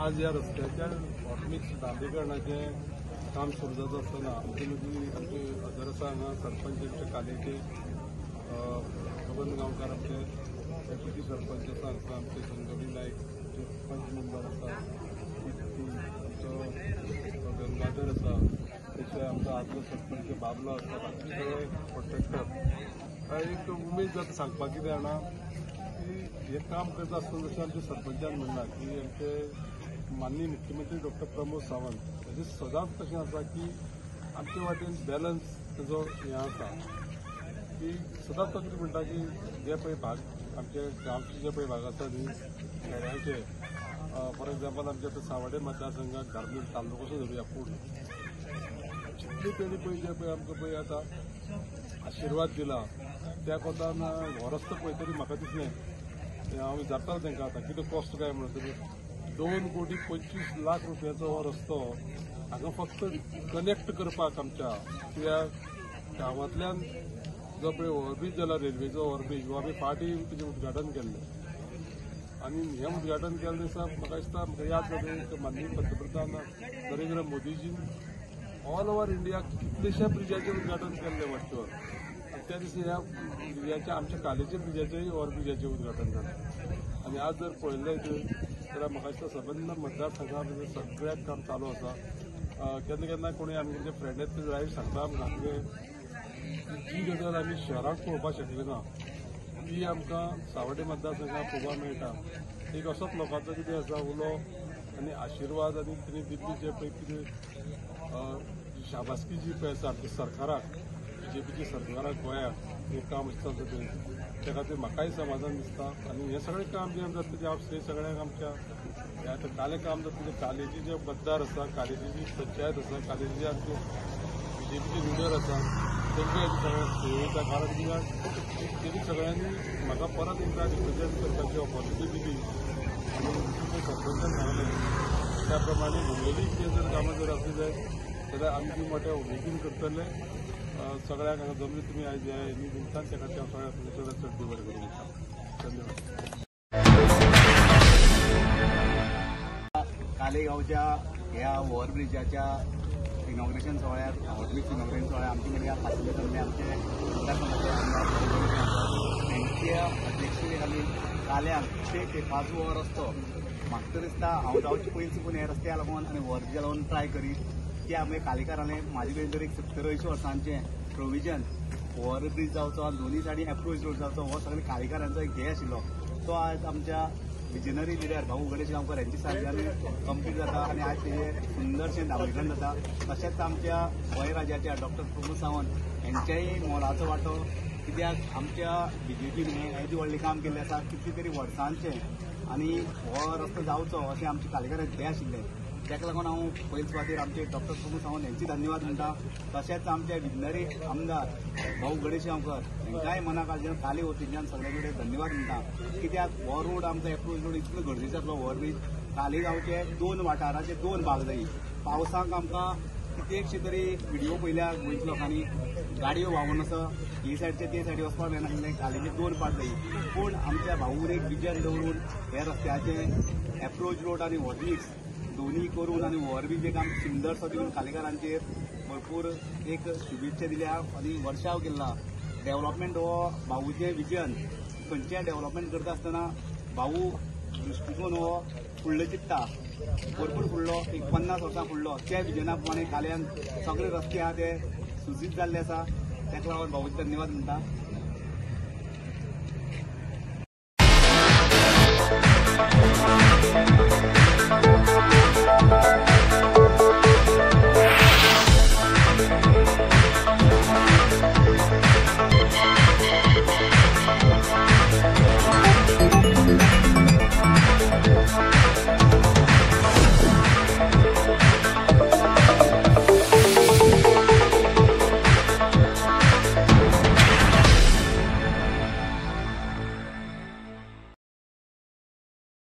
आज या रस्त्याच्या ऑटोमिक्स डांबरीकरणाचे काम सुरू जात असताना आमचे हजर आसा हांगा सरपंचांच्या कालेचे बबन गांवकार आमचे डेप्युटी सरपंच आसा हांगा आमचे संजोली नायक पंच मेंबर आसा आमचो गंगाधर आसा तशें आमचो आदलो सरपंच बाबलो आसा बाकी सगळे कॉन्ट्रॅक्टर एक उमेद जाता सांगपाक कितें जाणा की हे काम करता आसतना जशें आमच्या सरपंचान म्हणला की आमचे माननीय मुख्यमंत्री डॉक्टर प्रमोद सावंत ताजें सदांच कशें आसा की आमचे वाटेन बॅलन्स ताजो हें आसा की सदांच तो कितें म्हणटा की जे पळय भाग आमचे गांवचे जे पळय भाग आसा न्ही खेड्याचे फॉर एक्झाम्पल आमच्या आतां सावड्डे मतदारसंघात धार्मीक तालुको कसो धरुया पूर्ण जितले तेणी पळय जे पळय आमकां पळय आतां आशिर्वाद दिला त्या कोतान हो रस्तो पळय तरी म्हाका दिसलें हांव विचारतालो तांकां आतां कितें कॉस्ट काय म्हणटकीर 2,25,00,000 रुपयाचो हो रस्तो हांगा फक्त कनेक्ट करपाक आमच्या कित्याक गांवांतल्यान जो पळय ओव्हरब्रीज जाला रेल्वेचो ओव्हरब्रीज हो आमी फाटीं तेजें उद्घाटन केल्लें आनी हें उद्घाटन केल्ले दिसा म्हाका दिसता म्हाका याद जाता माननीय पंतप्रधान नरेंद्र मोदीजीन ऑल ओव्हर इंडिया कितलेशा ब्रिजाचें उद्घाटन केल्लें वरचेवर आनी त्या दिसा ह्या ब्रिजाच्या आमच्या कालेच्या ब्रिजाचेंय ओव्हरब्रिजाचें उद्घाटन जालें आनी आज जर पळयलें जाल्यार म्हाका दिसता सबंद मतदारसंघांत सगळ्याक काम चालू आसा केन्ना केन्ना कोणी आमचे फ्रेंड आहेत ते जायत सांगता आमकां जी गजाल आमी शहरांत पळोवपाक शकले ना ती आमकां सावड्डे मतदारसंघात पळोवपाक मेळटा एक असोच लोकांचो कितें आसा उलो आनी आशिर्वाद आनी तेणी दिल्ली जे पळय कितें शाबासकी जी पळय आसा आमच्या सरकाराक BJPच्या सरकाराक गोंयाक हें काम आसता तें त्या खातीर म्हाकाय समाधान दिसता आनी हें सगळें काम जें जाता तेजें हांव श्रेय सगळ्यांक आमच्या हें आतां काले काम जाता तेजें कालेचे जे मतदार आसा कालेची जी पंचायत आसा कालेचे जे आमचे BJPचे लिडर आसा तांकां हेजें सगळ्यांक श्रेय वयता कारण कित्याक तेणी सगळ्यांनी म्हाका परत एकदां रिप्रेझेंट करपाची ऑपॉर्च्युनिटी दिली आनी सरपंचान सांगलें त्या प्रमाणे मुंबई कितें जर कामां जर आसली जाल्यार आमी ती मोठ्या उमेदीन करतले सगळ्यांक हांगा जमले तुमी आयज ह्या निमतान त्या खातीर हांव सगळ्यांक चड चड बरें करूं दिता धन्यवाद. कालेगांवच्या ह्या ओव्हरब्रिजाच्या इनॉग्रेशन सोहळ्यात ऑटोमिक्स इनॉग्रेशन सोहळ्यात आमचे कडेन खासले तल्ले आमचे मतदारसंघाचे आमदार त्यांच्या अध्यक्षते खाली काल्याक ते 5 वर रस्तो म्हाका तर दिसता हांव जावचे पयलीं चुकून हे रस्त्याक लागून आनी ओव्हरब्रिजा लागून ट्राय करीत की आमी कालेकारांनी म्हाजे कडेन तर एक 70-80 वर्सांचें प्रोविजन ओव्हरब्रिज जावचो आनी दोनूय सायडी एप्रोच रोड जावचो हो सगळ्या कालेकारांचो एक ध्येय आशिल्लो तो आज आमच्या विजनरी लिडर भाऊ गणेश गांवकर यांची साहाय्याने कंप्लीट जाता आणि आज तेजे सुंदरशें नागरीकरण जाता तशेंच आमच्या गोंय राज्याच्या डॉक्टर प्रमोद सावंत यांच्याही मोलाचो वांटो कित्याक आमच्या BJPन हें व्हडलें काम केल्लें आसा कितली तरी वर्सांचें आनी हो रस्तो जावचो अशें आमच्या कालेकारांचें ध्येय आशिल्लें ताका लागून हांव पयले सुवातेर आमचे डॉक्टर प्रमोद सावंत यांची धन्यवाद म्हणटा तशेंच आमचे विजनरी आमदार भाऊ गणेश गांवकर हांकांय मना काळजान काले वतींतल्यान सगळे कडेन धन्यवाद म्हणटा कित्याक हो रोड आमचो एप्रोच रोड इतलो गरजेचो आसलो ओव्हरब्रिज कालेगांवचे 2 वाठाराचे 2 भाग जायी पावसाक आमकां कितेंकशे तरी व्हिडिओ पयल्या गोंयच्या लोकांनी गाडयो व्हांवून असो ही सायडचे ते सायडी वचपाक मेळनाशिल्लें कालेचे 2 पार्ट जायी पूण आमच्या भाऊर एक विजन दवरून हे रस्त्याचे एप्रोच रोड आनी ओव्हरब्रिज दोन्ही करून आनी ओव्हरब्रिज एक आमकां सुंदरसो दिवन कालेकारांचेर भरपूर एक शुभेच्छा दिल्या आनी वर्षाव केला डेव्हलपमेंट हो भाऊचें विजन खंयचें डेव्हलपमेंट करता आसतना भाऊ दृश्टिकोन हो फुडलो चित्ता भरपूर फुडलो एक 50 वर्सां फुडलो त्या विजना प्रमाणे काल्यान सगळे रस्ते आहा ते सुजीत जाल्ले आसा ताका लागून भाऊचे धन्यवाद म्हणटा.